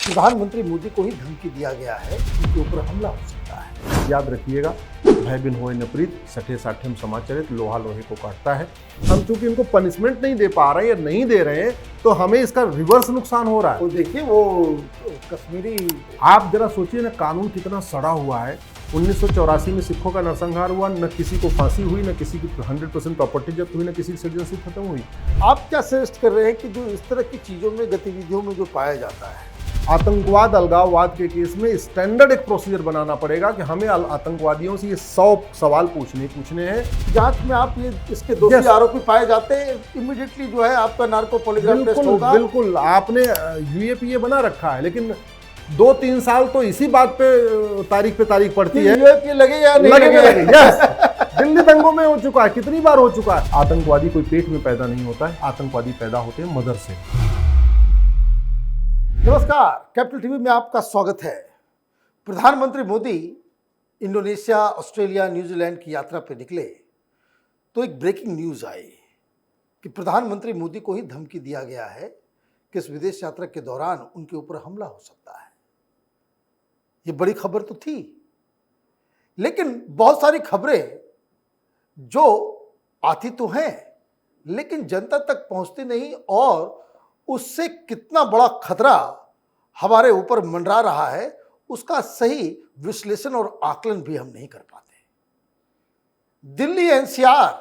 प्रधानमंत्री मोदी को ही धमकी दिया गया है, उनके ऊपर हमला हो सकता है। याद रखिएगा, भय बिन होए न प्रीत, सठे साठे समाचरित, लोहा लोहे को काटता है। हम चूंकि इनको पनिशमेंट नहीं दे पा रहे हैं या नहीं दे रहे हैं, तो हमें इसका रिवर्स नुकसान हो रहा है। तो देखिए वो कश्मीरी, आप जरा सोचिए ना, कानून कितना सड़ा हुआ है। 1984 में सिखों का नरसंहार हुआ, न किसी को फांसी हुई, न किसी की 100% प्रॉपर्टी जब्त हुई, न किसी की सिटीजनशिप खत्म हुई। आप क्या सजेस्ट कर रहे हैं कि जो इस तरह की चीजों में, गतिविधियों में जो पाया जाता है, आतंकवाद अलगाववाद के केस में स्टैंडर्ड एक प्रोसीजर बनाना पड़ेगा कि हमें आतंकवादियों से ये 100 सवाल पूछने हैं। जांच में आप ये इसके दोषी आरोपी पाए जाते हैं, इमीडिएटली जो है आपका नार्को पॉलीग्राफ टेस्ट होगा। बिल्कुल, आपने यूएपीए बना रखा है, लेकिन 2-3 साल तो इसी बात पे तारीख पड़ती है। यूएपीए लगे या नहीं लगे। यस, दिल्ली दंगों में हो चुका है, कितनी बार हो चुका है। आतंकवादी कोई पेट में पैदा नहीं होता है, आतंकवादी पैदा होते हैं मदर से। नमस्कार, कैपिटल टीवी में आपका स्वागत है। प्रधानमंत्री मोदी इंडोनेशिया, ऑस्ट्रेलिया, न्यूजीलैंड की यात्रा पे निकले तो एक ब्रेकिंग न्यूज आई कि प्रधानमंत्री मोदी को ही धमकी दिया गया है कि इस विदेश यात्रा के दौरान उनके ऊपर हमला हो सकता है। ये बड़ी खबर तो थी, लेकिन बहुत सारी खबरें जो आती तो हैं लेकिन जनता तक पहुंचती नहीं, और उससे कितना बड़ा खतरा हमारे ऊपर मंडरा रहा है उसका सही विश्लेषण और आकलन भी हम नहीं कर पाते। दिल्ली एनसीआर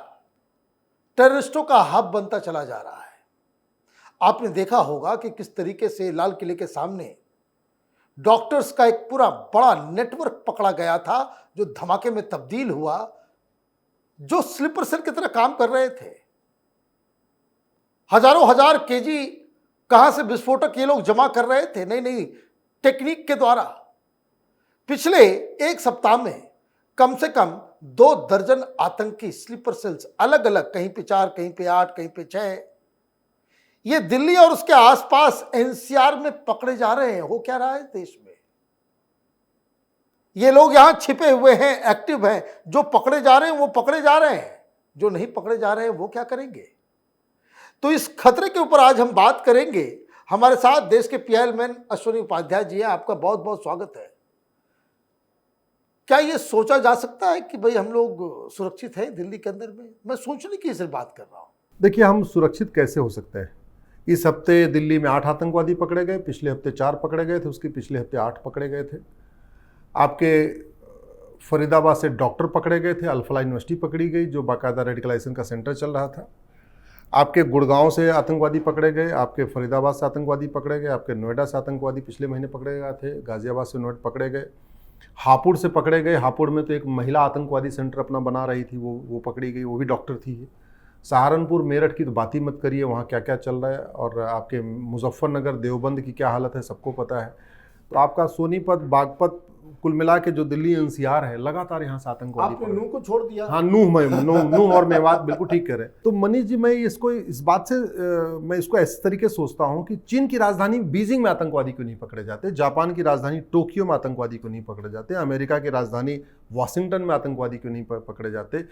टेररिस्टों का हब बनता चला जा रहा है। आपने देखा होगा कि किस तरीके से लाल किले के सामने डॉक्टर्स का एक पूरा बड़ा नेटवर्क पकड़ा गया था, जो धमाके में तब्दील हुआ, जो स्लीपर सेल की तरह काम कर रहे थे। हजारों हजार केजी कहां से विस्फोटक ये लोग जमा कर रहे थे, नई नई टेक्निक के द्वारा। पिछले एक सप्ताह में कम से कम 2 दर्जन आतंकी स्लीपर सेल्स, अलग अलग, कहीं पे 4, कहीं पे 8, कहीं पे 6, ये दिल्ली और उसके आसपास एनसीआर में पकड़े जा रहे हैं। हो क्या रहा है देश में? ये लोग यहां छिपे हुए हैं, एक्टिव हैं। जो पकड़े जा रहे हैं वो पकड़े जा रहे हैं, जो नहीं पकड़े जा रहे हैं वो क्या करेंगे? तो इस खतरे के ऊपर आज हम बात करेंगे। हमारे साथ देश के पीआईएल मैन अश्विनी उपाध्याय जी हैं। आपका बहुत बहुत स्वागत है। क्या ये सोचा जा सकता है कि भाई हम लोग सुरक्षित हैं दिल्ली के अंदर में? मैं सोचने की सिर्फ बात कर रहा हूं। देखिए, हम सुरक्षित कैसे हो सकते हैं? इस हफ्ते दिल्ली में 8 आतंकवादी पकड़े गए, पिछले हफ्ते 4 पकड़े गए थे, उसके पिछले हफ्ते 8 पकड़े गए थे। आपके फरीदाबाद से डॉक्टर पकड़े गए थे, अल्फला यूनिवर्सिटी पकड़ी गई जो बाकायदा रेडिकलाइजेशन का सेंटर चल रहा था। आपके गुड़गांव से आतंकवादी पकड़े गए, आपके फरीदाबाद से आतंकवादी पकड़े गए, आपके नोएडा से आतंकवादी पिछले महीने पकड़े गए थे, गाजियाबाद से नोएडा पकड़े गए, हापुड़ से पकड़े गए। हापुड़ में तो एक महिला आतंकवादी सेंटर अपना बना रही थी, वो पकड़ी गई, वो भी डॉक्टर थी। सहारनपुर, मेरठ की तो बात ही मत करिए, वहाँ क्या क्या चल रहा है। और आपके मुजफ्फरनगर, देवबंद की क्या हालत है सबको पता है। तो आपका सोनीपत, बागपत, कुल मिला के जो दिल्ली एनसीआर है, लगातार यहाँ से आतंकवादी। आपने नूह को छोड़ दिया। हाँ, नूह और मेवात, बिल्कुल ठीक कह रहे हैं। तो मनीष जी, मैं इसको इस बात से मैं इसको इस तरीके से सोचता हूँ कि चीन की राजधानी बीजिंग में आतंकवादी क्यों नहीं पकड़े जाते, जापान की राजधानी टोक्यो में आतंकवादी क्यों नहीं पकड़े जाते, अमेरिका की राजधानी वाशिंगटन में आतंकवादी क्यों नहीं पकड़े जाते,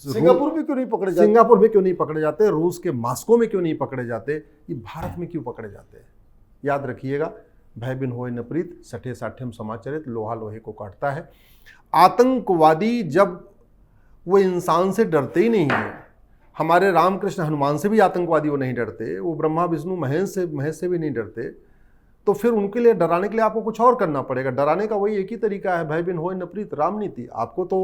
सिंगापुर में क्यों नहीं पकड़े जाते, सिंगापुर में क्यों नहीं पकड़े जाते, रूस के मॉस्को में क्यों नहीं पकड़े जाते, ये भारत में क्यों पकड़े जाते हैं? याद रखिएगा, भय बिन होए न प्रीत, सठे साठे समाचरित, लोहा लोहे को काटता है। आतंकवादी जब वो इंसान से डरते ही नहीं है, हमारे रामकृष्ण हनुमान से भी आतंकवादी वो नहीं डरते, वो ब्रह्मा विष्णु महेश से भी नहीं डरते, तो फिर उनके लिए, डराने के लिए आपको कुछ और करना पड़ेगा। डराने का वही एक ही तरीका है, भय बिन होए न प्रीत, राम नीति। आपको तो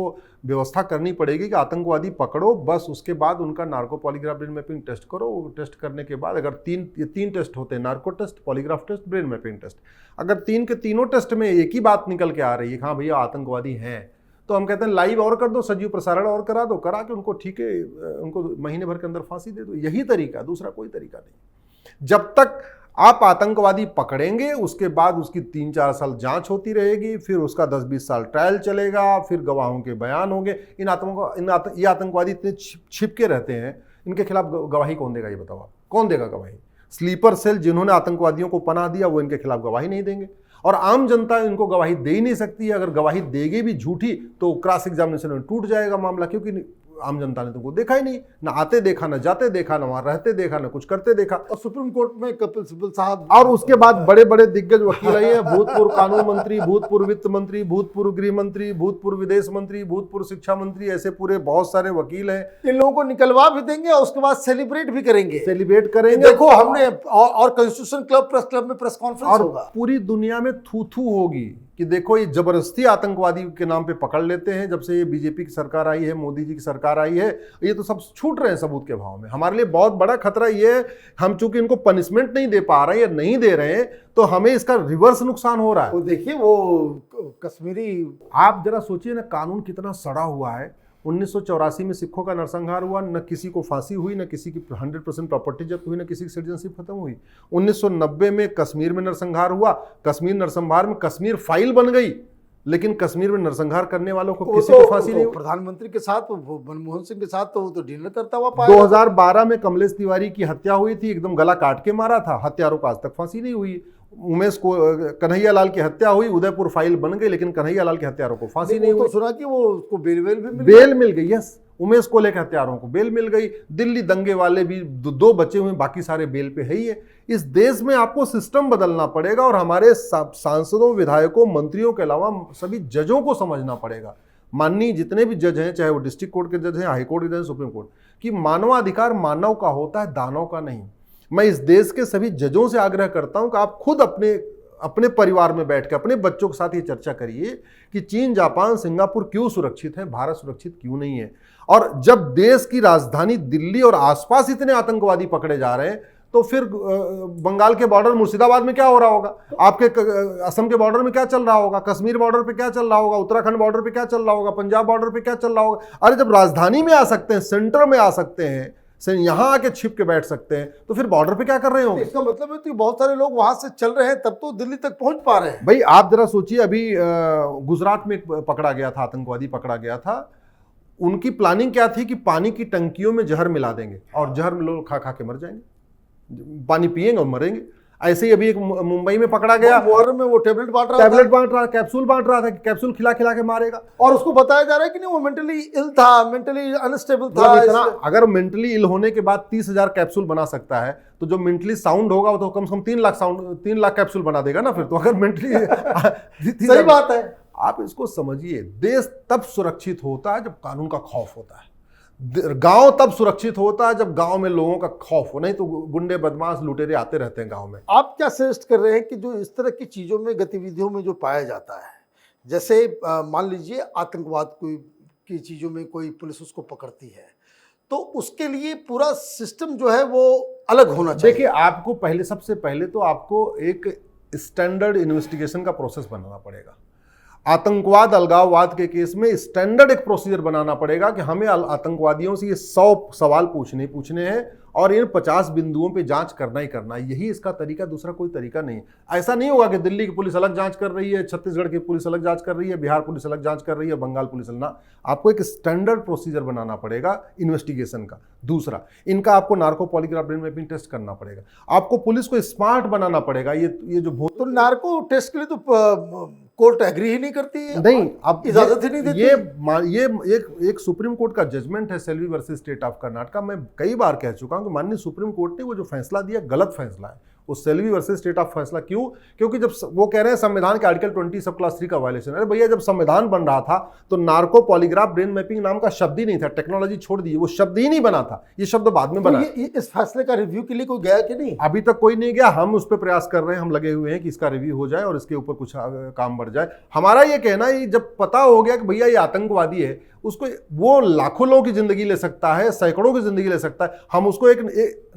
व्यवस्था करनी पड़ेगी कि आतंकवादी पकड़ो, बस उसके बाद उनका narco polygraph brain mapping test करो। टेस्ट करने के बाद अगर तीन टेस्ट होते हैं, narco test, polygraph test, brain mapping test, अगर 3 के तीनों टेस्ट में एक ही बात निकल के आ रही है, हाँ भैया आतंकवादी हैं, तो हम कहते हैं लाइव और कर दो, सजीव प्रसारण और करा दो, करा के उनको ठीक है, उनको महीने भर के अंदर फांसी दे दो। यही तरीका, दूसरा कोई तरीका नहीं। जब तक आप आतंकवादी पकड़ेंगे, उसके बाद उसकी 3-4 साल जांच होती रहेगी, फिर उसका 10-20 साल ट्रायल चलेगा, फिर गवाहों के बयान होंगे। ये आतंकवादी इतने छिप के रहते हैं, इनके खिलाफ गवाही कौन देगा? ये बताओ आप, कौन देगा गवाही? स्लीपर सेल जिन्होंने आतंकवादियों को पनाह दिया, वो इनके खिलाफ गवाही नहीं देंगे, और आम जनता इनको गवाही दे ही नहीं सकती है। अगर गवाही देगी भी झूठी, तो क्रॉस एग्जामिनेशन में टूट जाएगा मामला, क्योंकि आम जनता ने तुमको देखा ही नहीं, ना आते देखा, ना जाते देखा, ना वहां रहते देखा, ना कुछ करते देखा। और सुप्रीम कोर्ट में कपिल सिब्बल साहब और उसके बाद बड़े बड़े दिग्गज वकील आए हैं, भूतपूर्व कानून मंत्री, भूतपूर्व वित्त मंत्री, भूतपूर्व गृह मंत्री, भूतपूर्व विदेश मंत्री, भूतपूर्व शिक्षा मंत्री, ऐसे पूरे बहुत सारे वकील हैं। इन लोगों को निकलवा भी देंगे और उसके बाद सेलिब्रेट भी करेंगे। सेलिब्रेट करेंगे, देखो हमने और कॉन्स्टिट्यूशन क्लब प्रेस क्लब में प्रेस कॉन्फ्रेंस और होगा। पूरी दुनिया में थू थू होगी कि देखो ये जबरदस्ती आतंकवादी के नाम पे पकड़ लेते हैं। जब से ये बीजेपी की सरकार आई है, मोदी जी की सरकार आई है, ये तो सब छूट रहे हैं सबूत के भाव में। हमारे लिए बहुत बड़ा खतरा ये है, हम चूंकि इनको पनिशमेंट नहीं दे पा रहे हैं या नहीं दे रहे हैं, तो हमें इसका रिवर्स नुकसान हो रहा है। वो देखिए वो कश्मीरी, आप जरा सोचिए ना, कानून कितना सड़ा हुआ है। 1984 में सिखों का नरसंहार हुआ, न किसी को फांसी हुई, न किसी की 100% प्रॉपर्टी जब्त हुई, न किसी की सिटीजनशिप खत्म हुई। 1990 में कश्मीर में नरसंहार हुआ, कश्मीर नरसंहार में कश्मीर फाइल बन गई, लेकिन कश्मीर में नरसंहार करने वालों को किसी को फांसी नहीं हुई। प्रधानमंत्री के साथ मनमोहन सिंह के साथ तो वो तो डिनर करता हुआ पाया। 2012 में कमलेश तिवारी की हत्या हुई थी, एकदम गला काट के मारा था, हत्यारों को आज तक फांसी नहीं हुई। उमेश को कन्हैया लाल की हत्या हुई, उदयपुर फाइल बन गई, लेकिन कन्हैया लाल के हत्यारों को फांसी नहीं हुई। तो सुना कि वो उसको बेल भी मिल गई। यस, उमेश कोले के हत्यारों को बेल मिल गई। दिल्ली दंगे वाले भी दो बचे हुए, बाकी सारे बेल पे है ही है। इस देश में आपको सिस्टम बदलना पड़ेगा और हमारे सांसदों, विधायकों, मंत्रियों के अलावा सभी जजों को समझना पड़ेगा। माननीय जितने भी जज हैं, चाहे वो डिस्ट्रिक्ट कोर्ट के जज हैं, हाई कोर्ट के जज, सुप्रीम कोर्ट, कि मानवाधिकार मानव का होता है, दानव का नहीं। मैं इस देश के सभी जजों से आग्रह करता हूं कि आप खुद अपने परिवार में बैठ के अपने बच्चों के साथ ये चर्चा करिए कि चीन, जापान, सिंगापुर क्यों सुरक्षित है, भारत सुरक्षित क्यों नहीं है। और जब देश की राजधानी दिल्ली और आसपास इतने आतंकवादी पकड़े जा रहे हैं, तो फिर बंगाल के बॉर्डर मुर्शिदाबाद में क्या हो रहा होगा, आपके असम के बॉर्डर में क्या चल रहा होगा, कश्मीर बॉर्डर पे क्या चल रहा होगा, उत्तराखंड बॉर्डर पे क्या चल रहा होगा, पंजाब बॉर्डर पे क्या चल रहा होगा। अरे जब राजधानी में आ सकते हैं, सेंटर में आ सकते हैं, यहां आके छिप के बैठ सकते हैं, तो फिर बॉर्डर पे क्या कर रहे होंगे। इसका मतलब है कि बहुत सारे लोग वहां से चल रहे हैं, तब तो दिल्ली तक पहुंच पा रहे हैं। भाई आप जरा सोचिए, अभी गुजरात में पकड़ा गया था, आतंकवादी पकड़ा गया था। उनकी प्लानिंग क्या थी कि पानी की टंकियों में जहर मिला देंगे और जहर लोग खा खा के मर जाएंगे, पानी पिएंगे और मरेंगे। ऐसे ही अभी एक मुंबई में पकड़ा गया, मुहर्रम में वो टैबलेट बांट रहा, कैप्सूल बांट रहा था कि कैप्सूल खिला खिला के मारेगा। और उसको बताया जा रहा है कि नहीं वो मेंटली इल था, मेंटली अनस्टेबल था। इतना अगर मेंटली इल होने के बाद 30,000 कैप्सूल बना सकता है, तो जो मेंटली साउंड होगा वो तो कम से कम 3 लाख कैप्सूल बना देगा ना फिर तो। अगर मेंटली सही बात है। आप इसको समझिए, देश तब सुरक्षित होता है जब कानून का खौफ होता है। गांव तब सुरक्षित होता है जब गांव में लोगों का खौफ हो, नहीं तो गुंडे, बदमाश, लुटेरे आते रहते हैं गांव में। आप क्या सजेस्ट कर रहे हैं कि जो इस तरह की चीजों में, गतिविधियों में जो पाया जाता है, जैसे मान लीजिए आतंकवाद की चीजों में कोई पुलिस उसको पकड़ती है, तो उसके लिए पूरा सिस्टम जो है वो अलग होना चाहिए। देखिए, आपको सबसे पहले तो आपको एक स्टैंडर्ड इन्वेस्टिगेशन का प्रोसेस बनाना पड़ेगा। आतंकवाद, अलगाववाद के केस में स्टैंडर्ड एक प्रोसीजर बनाना पड़ेगा कि हमें आतंकवादियों से ये 100 सवाल पूछने हैं और इन 50 बिंदुओं पे जांच करना ही करना है। यही इसका तरीका, दूसरा कोई तरीका नहीं। ऐसा नहीं होगा कि दिल्ली की पुलिस अलग जांच कर रही है, छत्तीसगढ़ की पुलिस अलग जांच कर रही है, बिहार पुलिस अलग जांच कर रही है, बंगाल पुलिस अलग ना। आपको एक स्टैंडर्ड प्रोसीजर बनाना पड़ेगा इन्वेस्टिगेशन का। दूसरा, इनका आपको narco polygraph brain mapping test करना पड़ेगा। आपको पुलिस को स्मार्ट बनाना पड़ेगा। ये जो तो नार्को टेस्ट के लिए तो कोर्ट एग्री ही नहीं करती है, नहीं, अब इजाजत ही नहीं देती। ये एक सुप्रीम कोर्ट का जजमेंट है, Selvi versus state of Karnataka. मैं कई बार कह चुका हूं कि माननीय सुप्रीम कोर्ट ने वो जो फैसला दिया गलत फैसला है। वो सेल्वी वर्सेस स्टेट ऑफ फैसला क्यों? क्योंकि जब वो कह रहे हैं संविधान के आर्टिकल 20 सब क्लास 3 का वायलेशन। अरे भैया, जब संविधान बन रहा था तो नार्को पॉलीग्राफ ब्रेन मैपिंग नाम का शब्द ही नहीं था। टेक्नोलॉजी छोड़ दी, वो शब्द ही नहीं बना था, ये शब्द बाद में बना। इस फैसले का रिव्यू के लिए कोई गया कि नहीं? अभी तक कोई नहीं गया। हम उस पर प्रयास कर रहे हैं, हम लगे हुए हैं कि इसका रिव्यू हो जाए और इसके ऊपर कुछ काम बढ़ जाए। हमारा ये कहना है, जब पता हो गया कि भैया ये आतंकवादी है, उसको वो लाखों लोगों की जिंदगी ले सकता है, सैकड़ों की जिंदगी ले सकता है। हम उसको एक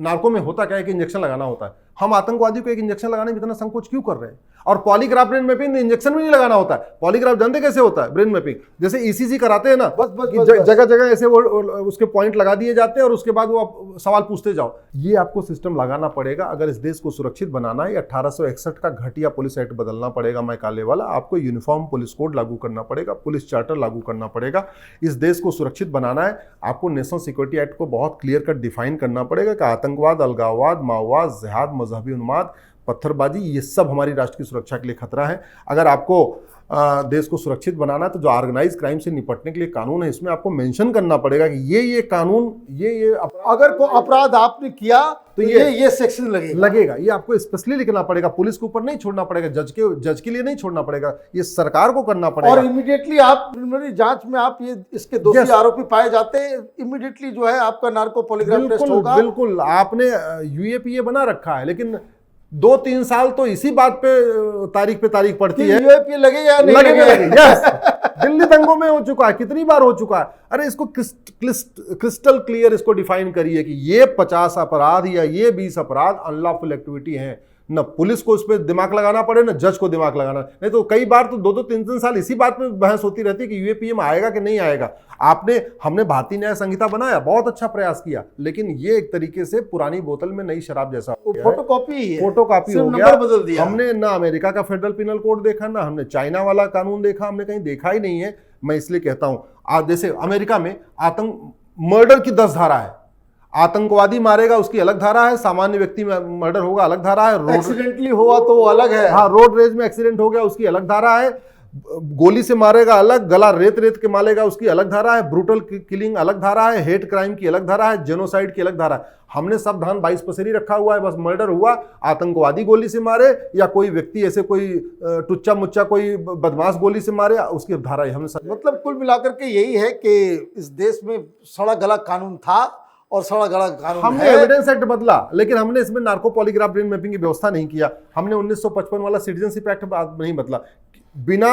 नार्को में होता क्या है कि इंजेक्शन लगाना होता है। हम आतंकवादी को एक इंजेक्शन लगाने में इतना संकोच क्यों कर रहे हैं? और पॉलीग्राफ ब्रेन मैपिंग इंजेक्शन भी नहीं लगाना होता है। पॉलीग्राफ जानते कैसे होता है? ब्रेन मैपिंग जैसे ईसीजी कराते हैं ना, जगह जगह ऐसे वो उसके पॉइंट लगा दिए जाते हैं और उसके बाद वो सवाल पूछते जाओ। ये आपको सिस्टम लगाना पड़ेगा अगर इस देश को सुरक्षित बनाना है। 1861 का घटिया पुलिस एक्ट बदलना पड़ेगा, मैं काले वाला। आपको यूनिफॉर्म पुलिस कोड लागू करना पड़ेगा, पुलिस चार्टर लागू करना पड़ेगा। इस देश को सुरक्षित बनाना है, आपको नेशनल सिक्योरिटी एक्ट को बहुत क्लियर कट डिफाइन करना पड़ेगा कि आतंकवाद, अलगाववाद, माओवाद, जिहाद, मजहबी उन्माद, पत्थरबाजी, ये सब हमारी राष्ट्र की सुरक्षा के लिए खतरा है। अगर आपको देश को सुरक्षित बनाना है तो जो ऑर्गेनाइज क्राइम से निपटने के लिए कानून है, इसमें आपको मेंशन करना पड़ेगा कि ये कानून, ये अगर कोई अपराध आपने किया तो ये सेक्शन लगेगा। ये आपको स्पेशली लिखना पड़ेगा। पुलिस के ऊपर नहीं छोड़ना पड़ेगा, जज के लिए नहीं छोड़ना पड़ेगा, ये सरकार को करना पड़ेगा। और इमीडिएटली आप प्रिलिमिनरी जांच में आप ये इसके दोषी आरोपी पाए जाते हैं, इमीडिएटली जो है आपका नार्को पॉलीग्राफ टेस्ट होगा। बिल्कुल, आपने यूएपीए बना रखा है, लेकिन 2-3 साल तो इसी बात पे तारीख पड़ती है। यूएपीए लगेगा या नहीं लगेगा? यस, दिल्ली दंगों में हो चुका है, कितनी बार हो चुका है। अरे इसको क्रिस्टल क्लियर इसको डिफाइन करिए कि ये 50 अपराध या ये 20 अपराध अनलॉफुल एक्टिविटी है। न पुलिस को उस पर दिमाग लगाना पड़े, न जज को दिमाग लगाना। नहीं तो कई बार तो 2-3 साल इसी बात में बहस होती रहती है कि यूएपीए में आएगा कि नहीं आएगा। हमने भारतीय न्याय संहिता बनाया, बहुत अच्छा प्रयास किया, लेकिन ये एक तरीके से पुरानी बोतल में नई शराब जैसा फोटोकॉपी हो गया। बदल दिया। हमने ना अमेरिका का फेडरल पिनल कोड देखा, ना हमने चाइना वाला कानून देखा, हमने कहीं देखा ही नहीं है। मैं इसलिए कहता हूं, आज जैसे अमेरिका में मर्डर की 10 धारा है। आतंकवादी मारेगा उसकी अलग धारा है, सामान्य व्यक्ति में मर्डर होगा अलग धारा है, एक्सीडेंटली हुआ तो अलग है। हाँ, रोड रेज में एक्सीडेंट हो गया उसकी अलग धारा है, गोली से मारेगा अलग, गला रेत के मारेगा उसकी अलग धारा है, ब्रूटल किलिंग अलग धारा है, हेट क्राइम की अलग धारा है, जेनोसाइड की अलग धारा है। हमने सब धान 22 पसेरी रखा हुआ है। बस मर्डर हुआ, आतंकवादी गोली से मारे या कोई व्यक्ति ऐसे कोई टुच्चा मुच्चा कोई बदमाश गोली से मारे, उसकी धारा ही हमने। मतलब कुल मिलाकर के यही है कि इस देश में सड़ा गला कानून था और सड़ा गला कानून हमने एविडेंस एक्ट बदला, लेकिन हमने इसमें नार्को पॉलीग्राफ ब्रेन मैपिंग की व्यवस्था नहीं किया। हमने 1955 वाला सिटीजनशिप एक्ट नहीं बदला। बिना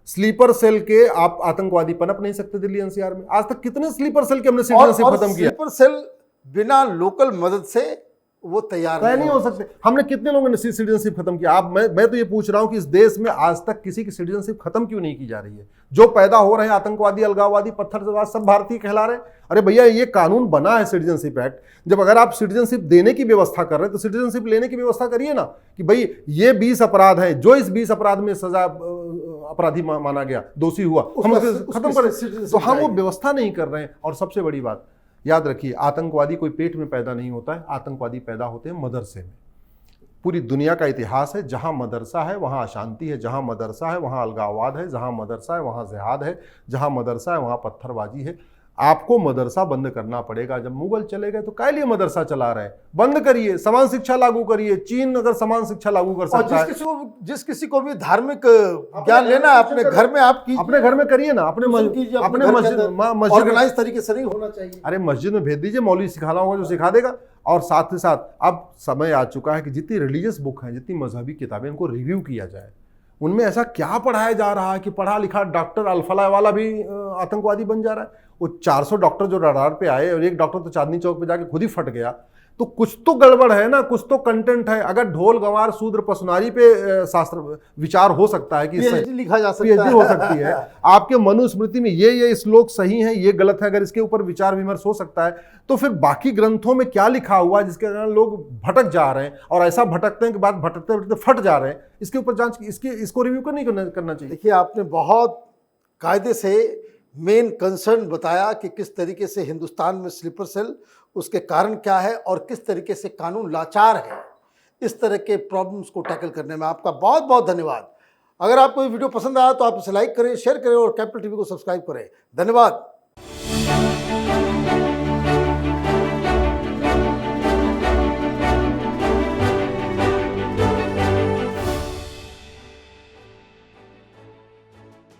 स्लीपर सेल के आप आतंकवादी पनप नहीं सकते दिल्ली एनसीआर में। आज तक कितने स्लीपर सेल के हमने सिटीजनशिप खत्म किया। स्लीपर सेल बिना लोकल मदद से वो तैयार नहीं हो सकते। हमने कितने लोगों ने सिटीजनशिप खत्म किया। आप मैं तो ये पूछ रहा हूं कि इस देश में आज तक किसी की सिटीजनशिप खत्म क्यों नहीं की जा रही है? जो पैदा हो रहे हैं आतंकवादी, अलगाववादी, पत्थरबाज, सब भारतीय कहला रहे हैं। अरे भैया, ये कानून बना है सिटीजनशिप एक्ट। जब अगर आप सिटीजनशिप देने की व्यवस्था कर रहे हैं तो सिटीजनशिप लेने की व्यवस्था करिए ना, कि भाई ये 20 अपराध है, जो इस 20 अपराध में सजा अपराधी माना गया, दोषी हुआ, हम खत्म करें। तो हम वो व्यवस्था नहीं कर रहे हैं। और सबसे बड़ी बात याद रखिए, आतंकवादी कोई पेट में पैदा नहीं होता है, आतंकवादी पैदा होते हैं मदरसे में। पूरी दुनिया का इतिहास है, जहां मदरसा है वहां अशांति है, जहां मदरसा है वहां अलगाववाद है, जहां मदरसा है वहां जिहाद है, जहां मदरसा है वहां पत्थरबाजी है। आपको मदरसा बंद करना पड़ेगा। जब मुगल चले गए तो काय लिए मदरसा चला रहे हैं? बंद करिए, समान शिक्षा लागू करिए। चीन अगर समान शिक्षा लागू कर सकता है, जिस किसी को भी धार्मिक ज्ञान लेना है अपने घर में आप कीजिए, अपने घर में करिए ना, अपने मस्जिद ऑर्गेनाइज तरीके से नहीं होना चाहिए। अरे मस्जिद में भेज दीजिए, मौलवी सिखाना होगा जो सिखा देगा। और साथ ही साथ अब समय आ चुका है कि जितनी रिलीजियस बुक हैं, जितनी मजहबी किताबें, उनको रिव्यू किया जाए। उनमें ऐसा क्या पढ़ाया जा रहा है कि पढ़ा लिखा डॉक्टर अल्फला वाला भी आतंकवादी बन जा रहा है। वो 400 डॉक्टर जो रडार पे आए और एक डॉक्टर तो चांदनी चौक पे जाके खुद ही फट गया, तो कुछ तो गड़बड़ है ना, कुछ तो कंटेंट है। अगर ढोल गंवार शूद्र पसुनारी पे शास्त्र विचार हो सकता है कि लिखा जा सकता पीएचडी हो सकती है, आपके मनुस्मृति में ये श्लोक सही है, ये गलत है, अगर इसके ऊपर विचार विमर्श हो सकता है, तो फिर बाकी ग्रंथों में क्या लिखा हुआ है जिसके कारण लोग भटक जा रहे हैं और ऐसा भटकते हैं कि बाद भटकते भटकते फट जा रहे हैं। इसके ऊपर जांच, इसको रिव्यू नहीं करना चाहिए। देखिए, आपने बहुत कायदे से मेन कंसर्न बताया कि किस तरीके से हिंदुस्तान में स्लीपर सेल, उसके कारण क्या है और किस तरीके से कानून लाचार है इस तरह के प्रॉब्लम्स को टैकल करने में। आपका बहुत बहुत धन्यवाद। अगर आपको ये वीडियो पसंद आया तो आप इसे लाइक करें, शेयर करें और कैपिटल टीवी को सब्सक्राइब करें। धन्यवाद।